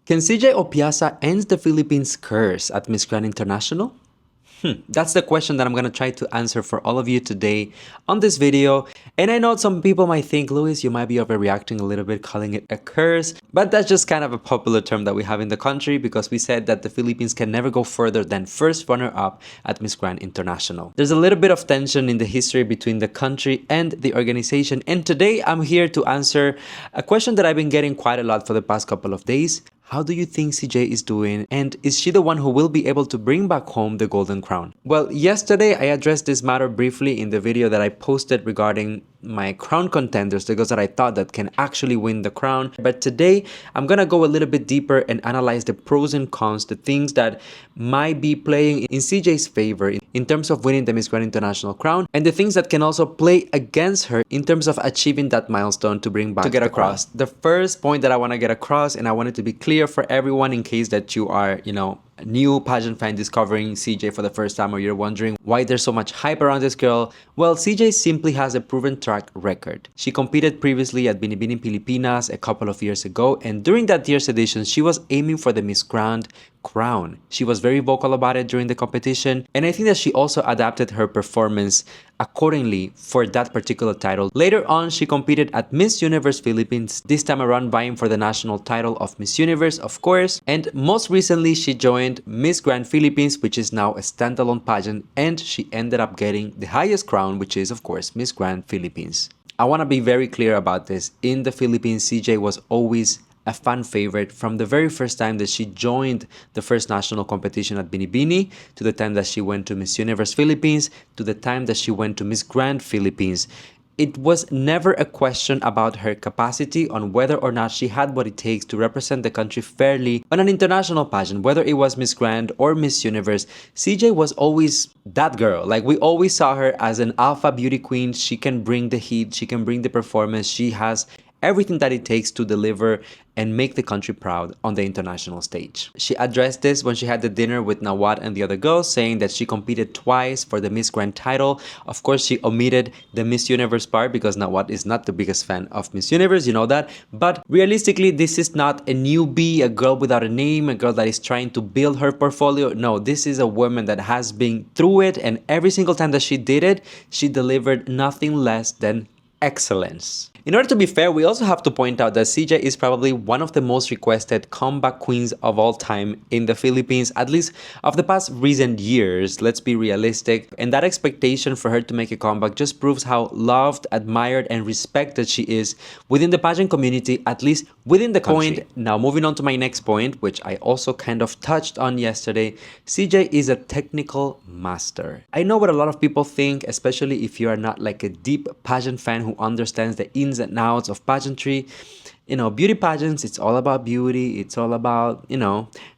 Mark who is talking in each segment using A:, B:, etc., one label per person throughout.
A: Can CJ Opiaza end the Philippines' curse at Miss Grand International? That's the question that I'm going to try to answer for all of you today on this video. And I know some people might think, Louis, you might be overreacting a little bit calling it a curse, but that's just kind of a popular term that we have in the country because we said that the Philippines can never go further than first runner-up at Miss Grand International. There's a little bit of tension in the history between the country and the organization, and today I'm here to answer a question that I've been getting quite a lot for the past couple of days. How do you think CJ is doing, and is she the one who will be able to bring back home the Golden Crown? Well, yesterday I addressed this matter briefly in the video that I posted regarding my crown contenders, the girls that I thought that can actually win the crown. But today I'm gonna go a little bit deeper and analyze the pros and cons, the things that might be playing in CJ's favor in terms of winning the Miss Grand International crown, and the things that can also play against her in terms of achieving that milestone to bring back to get across. The first point that I want to get across, and I want it to be clear for everyone in case that you are, a new pageant fan discovering CJ for the first time, or you're wondering why there's so much hype around this girl. Well, CJ simply has a proven track record. She competed previously at Binibini Filipinas a couple of years ago, and during that year's edition, she was aiming for the Miss Grand crown. She was very vocal about it during the competition, and I think that she also adapted her performance accordingly for that particular title. Later on, she competed at Miss Universe Philippines, this time around vying for the national title of Miss Universe, of course, and most recently she joined Miss Grand Philippines, which is now a standalone pageant, and she ended up getting the highest crown, which is of course Miss Grand Philippines. I want to be very clear about this. In the Philippines, CJ was always a fan favorite from the very first time that she joined the first national competition at Binibini, to the time that she went to Miss Universe Philippines, to the time that she went to Miss Grand Philippines. It was never a question about her capacity on whether or not she had what it takes to represent the country fairly on an international pageant, whether it was Miss Grand or Miss Universe. CJ was always that girl. Like, we always saw her as an alpha beauty queen. She can bring the heat, she can bring the performance, she has everything that it takes to deliver and make the country proud on the international stage. She addressed this when she had the dinner with Nawat and the other girls, saying that she competed twice for the Miss Grand title. Of course, she omitted the Miss Universe part because Nawat is not the biggest fan of Miss Universe, you know that. But realistically, this is not a newbie, a girl without a name, a girl that is trying to build her portfolio. No, this is a woman that has been through it, and every single time that she did it, she delivered nothing less than excellence. In order to be fair, we also have to point out that CJ is probably one of the most requested comeback queens of all time in the Philippines, at least of the past recent years. Let's be realistic. And that expectation for her to make a comeback just proves how loved, admired, and respected she is within the pageant community, at least within the country. Now, moving on to my next point, which I also kind of touched on yesterday, CJ is a technical master. I know what a lot of people think, especially if you are not like a deep pageant fan who understands the ins and outs of pageantry. Beauty pageants, it's all about beauty, it's all about,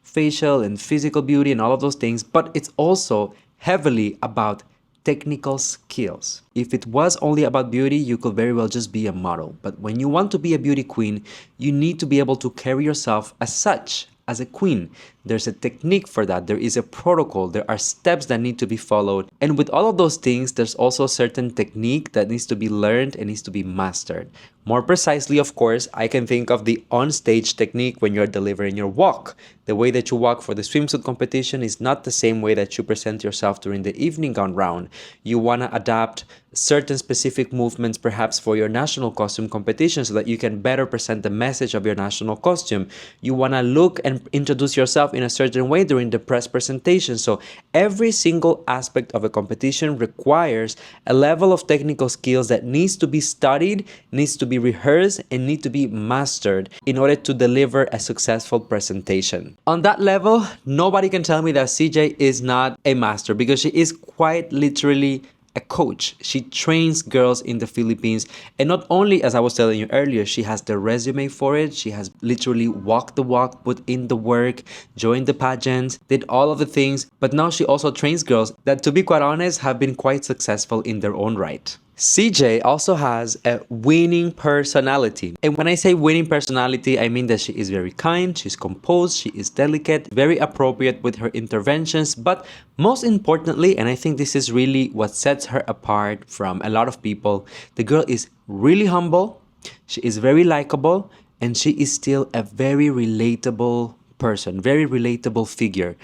A: facial and physical beauty and all of those things, but it's also heavily about technical skills. If it was only about beauty, you could very well just be a model. But when you want to be a beauty queen, you need to be able to carry yourself as such, as a queen. There's a technique for that. There is a protocol. There are steps that need to be followed. And with all of those things, there's also a certain technique that needs to be learned and needs to be mastered. More precisely, of course, I can think of the on-stage technique when you're delivering your walk. The way that you walk for the swimsuit competition is not the same way that you present yourself during the evening gown round. You want to adapt certain specific movements perhaps for your national costume competition so that you can better present the message of your national costume. You want to look and introduce yourself in a certain way during the press presentation. So every single aspect of a competition requires a level of technical skills that needs to be studied, needs to be rehearsed, and need to be mastered in order to deliver a successful presentation. On that level, nobody can tell me that CJ is not a master, because she is quite literally a coach. She trains girls in the Philippines, and not only, as I was telling you earlier, she has the resume for it. She has literally walked the walk, put in the work, joined the pageant, did all of the things, but now she also trains girls that, to be quite honest, have been quite successful in their own right. CJ also has a winning personality. And when I say winning personality, I mean that she is very kind, she's composed, she is delicate, very appropriate with her interventions, but most importantly, and I think this is really what sets her apart from a lot of people, the girl is really humble, she is very likable, and she is still a very relatable person, very relatable figure.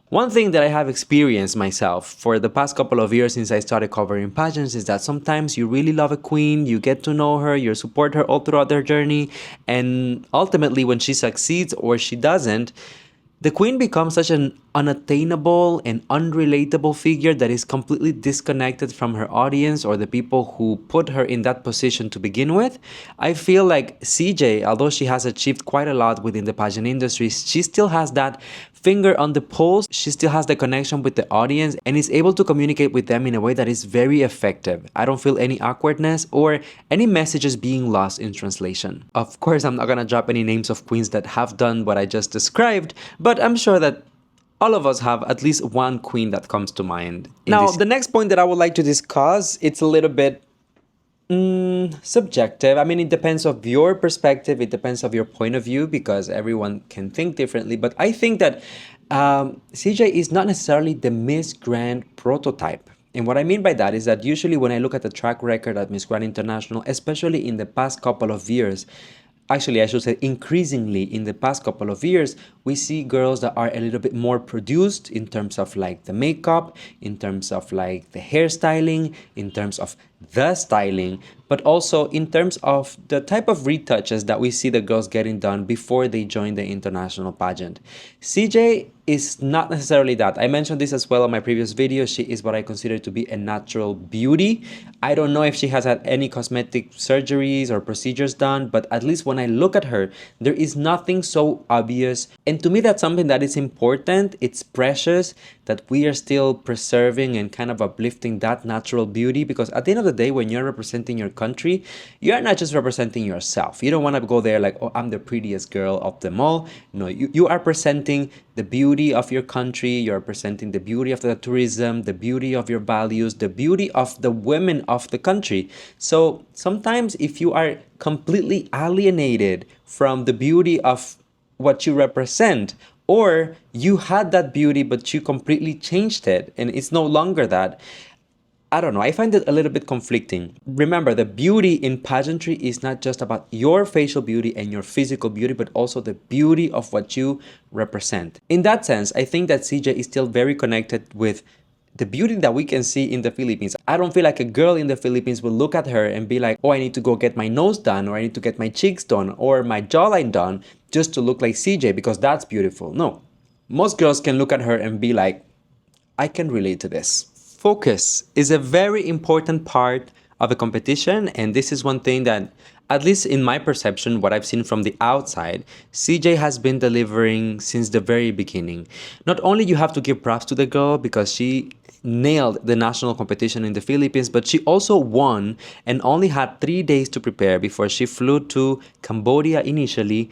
A: One thing that I have experienced myself for the past couple of years since I started covering pageants is that sometimes you really love a queen, you get to know her, you support her all throughout their journey, and ultimately when she succeeds or she doesn't, the queen becomes such an unattainable and unrelatable figure that is completely disconnected from her audience or the people who put her in that position to begin with. I feel like CJ, although she has achieved quite a lot within the pageant industry, she still has that finger on the pulse. She still has the connection with the audience and is able to communicate with them in a way that is very effective. I don't feel any awkwardness or any messages being lost in translation. Of course, I'm not gonna drop any names of queens that have done what I just described, but I'm sure that all of us have at least one queen that comes to mind. Now, the next point that I would like to discuss, it's a little bit subjective. I mean, it depends of your perspective, it depends of your point of view because everyone can think differently. But I think that CJ is not necessarily the Miss Grand prototype. And what I mean by that is that usually when I look at the track record at Miss Grand International, especially in the past couple of years, actually I should say increasingly in the past couple of years, we see girls that are a little bit more produced in terms of like the makeup, in terms of like the hairstyling, in terms of the styling, but also in terms of the type of retouches that we see the girls getting done before they join the international pageant. CJ is not necessarily that. I mentioned this as well in my previous video. She is what I consider to be a natural beauty. I don't know if she has had any cosmetic surgeries or procedures done, but at least when I look at her, there is nothing so obvious. And to me, that's something that is important. It's precious that we are still preserving and kind of uplifting that natural beauty, because at the end of the day, when you're representing your country, you are not just representing yourself. You don't want to go there like, oh, I'm the prettiest girl of them all. No, you are presenting the beauty of your country, you're presenting the beauty of the tourism, the beauty of your values, the beauty of the women of the country. So sometimes if you are completely alienated from the beauty of what you represent, or you had that beauty but you completely changed it and it's no longer that, I don't know, I find it a little bit conflicting. Remember, the beauty in pageantry is not just about your facial beauty and your physical beauty, but also the beauty of what you represent. In that sense, I think that CJ is still very connected with the beauty that we can see in the Philippines. I don't feel like a girl in the Philippines will look at her and be like, oh, I need to go get my nose done, or I need to get my cheeks done, or my jawline done just to look like CJ because that's beautiful. No, most girls can look at her and be like, I can relate to this. Focus is a very important part of a competition, and this is one thing that, at least in my perception, what I've seen from the outside, CJ has been delivering since the very beginning. Not only you have to give props to the girl because she nailed the national competition in the Philippines, but she also won and only had 3 days to prepare before she flew to Cambodia initially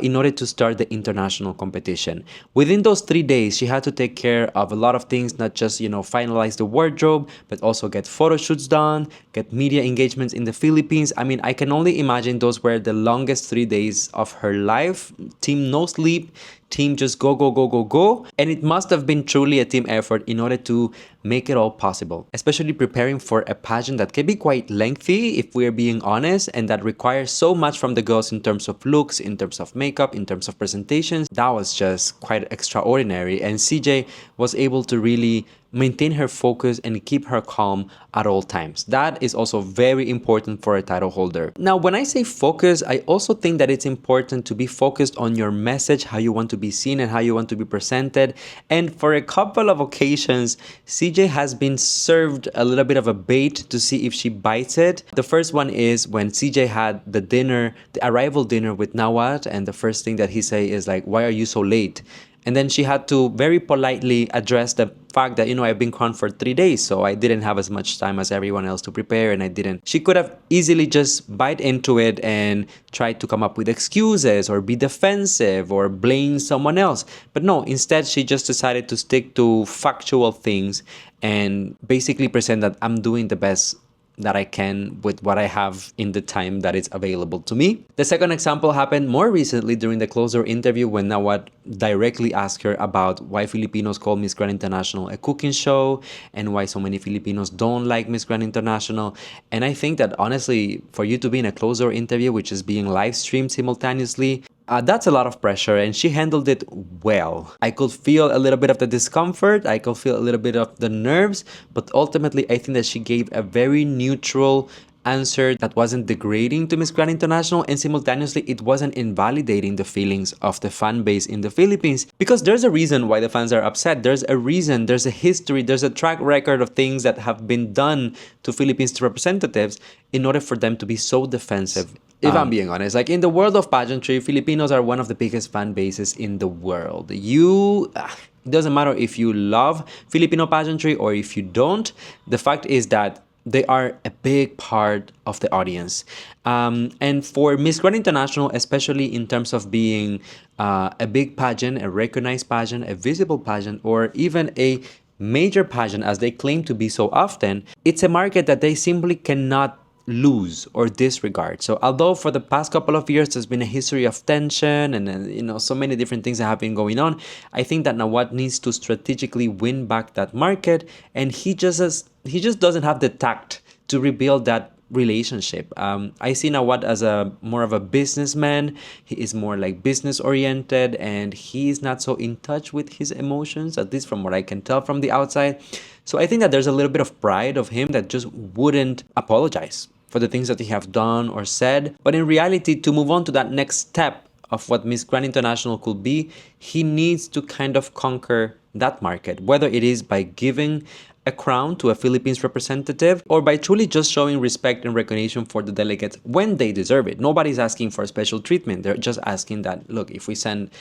A: in order to start the international competition. Within those 3 days, she had to take care of a lot of things, not just, finalize the wardrobe, but also get photo shoots done, get media engagements in the Philippines. I mean, I can only imagine those were the longest 3 days of her life. Team no sleep, team just go, go, go, go, go. And it must have been truly a team effort in order to make it all possible, especially preparing for a pageant that can be quite lengthy if we're being honest, and that requires so much from the girls in terms of looks, in terms of makeup, in terms of presentations. That was just quite extraordinary, and CJ was able to really maintain her focus and keep her calm at all times. That is also very important for a title holder. Now, when I say focus, I also think that it's important to be focused on your message, how you want to be seen and how you want to be presented. And for a couple of occasions, CJ has been served a little bit of a bait to see if she bites it. The first one is when CJ had the dinner, the arrival dinner with Nawat, and the first thing that he say is like, why are you so late? And then she had to very politely address the fact that, I've been crowned for 3 days, so I didn't have as much time as everyone else to prepare, and I didn't. She could have easily just bite into it and try to come up with excuses or be defensive or blame someone else. But no, instead, she just decided to stick to factual things and basically present that I'm doing the best that I can with what I have in the time that is available to me. The second example happened more recently during the closer interview when Nawat directly ask her about why Filipinos call Miss Grand International a cooking show and why so many Filipinos don't like Miss Grand International. And I think that honestly, for you to be in a closed door interview, which is being live streamed simultaneously, that's a lot of pressure, and she handled it well. I could feel a little bit of the discomfort, I could feel a little bit of the nerves, but ultimately I think that she gave a very neutral answer that wasn't degrading to Miss Grand International, and simultaneously it wasn't invalidating the feelings of the fan base in the Philippines, because there's a reason why the fans are upset. There's a reason, there's a history, there's a track record of things that have been done to Philippines representatives in order for them to be so defensive. If I'm being honest, like in the world of pageantry, Filipinos are one of the biggest fan bases in the world. It doesn't matter if you love Filipino pageantry or if you don't. The fact is that they are a big part of the audience. And for Miss Grand International, especially in terms of being a big pageant, a recognized pageant, a visible pageant, or even a major pageant, as they claim to be so often, it's a market that they simply cannot lose or disregard. So although for the past couple of years there's been a history of tension and so many different things that have been going on, I think that Nawat needs to strategically win back that market, and he just doesn't have the tact to rebuild that relationship. I see Nawat as a more of a businessman. He is more like business oriented, and he's not so in touch with his emotions, at least from what I can tell from the outside. So I think that there's a little bit of pride of him that just wouldn't apologize for the things that he have done or said. But in reality, to move on to that next step of what Miss Grand International could be, he needs to kind of conquer that market, whether it is by giving a crown to a Philippines representative or by truly just showing respect and recognition for the delegates when they deserve it. Nobody's asking for special treatment. They're just asking that, look, if we send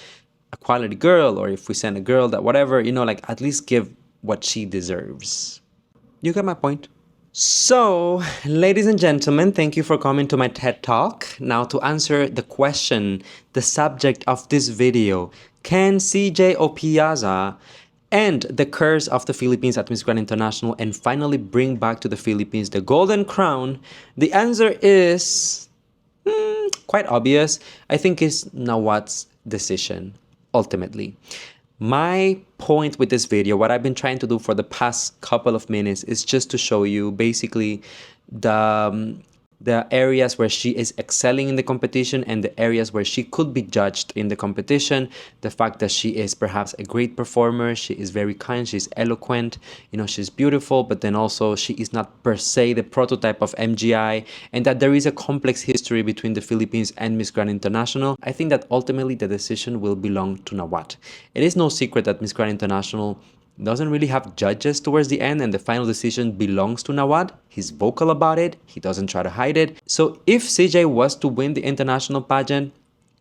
A: a quality girl or if we send a girl that whatever, like at least give what she deserves. You get my point? So, ladies and gentlemen, thank you for coming to my TED Talk. Now, to answer the question, the subject of this video, can CJ Opiaza end the curse of the Philippines at Miss Grand International and finally bring back to the Philippines the golden crown? The answer is quite obvious. I think it's Nawat's decision, ultimately. My point with this video, what I've been trying to do for the past couple of minutes, is just to show you basically the areas where she is excelling in the competition and the areas where she could be judged in the competition. The fact that she is perhaps a great performer, she is very kind, she's eloquent, she's beautiful, but then also she is not per se the prototype of MGI, and that there is a complex history between the Philippines and Miss Grand International. I think that ultimately the decision will belong to Nawat. It is no secret that Miss Grand International doesn't really have judges towards the end, and the final decision belongs to Nawat. He's vocal about it. He doesn't try to hide it. So if CJ was to win the international pageant,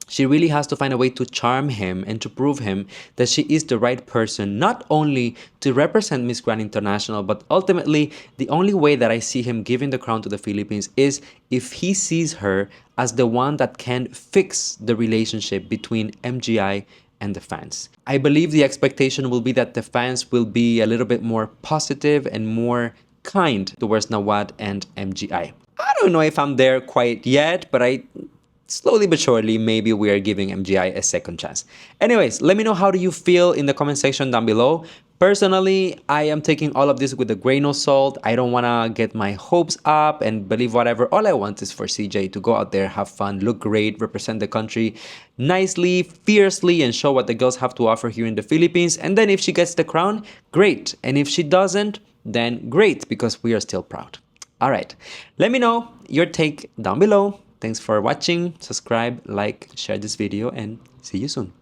A: she really has to find a way to charm him and to prove him that she is the right person, not only to represent Miss Grand International, but ultimately the only way that I see him giving the crown to the Philippines is if he sees her as the one that can fix the relationship between MGI and the fans. I believe the expectation will be that the fans will be a little bit more positive and more kind towards Nawat and MGI. I don't know if I'm there quite yet, but slowly but surely, maybe we are giving MGI a second chance. Anyways, let me know how do you feel in the comment section down below. Personally, I am taking all of this with a grain of salt. I don't want to get my hopes up and believe whatever. All I want is for CJ to go out there, have fun, look great, represent the country nicely, fiercely, and show what the girls have to offer here in the Philippines. And then if she gets the crown, great. And if she doesn't, then great, because we are still proud. All right, let me know your take down below. Thanks for watching. Subscribe, like, share this video, and see you soon.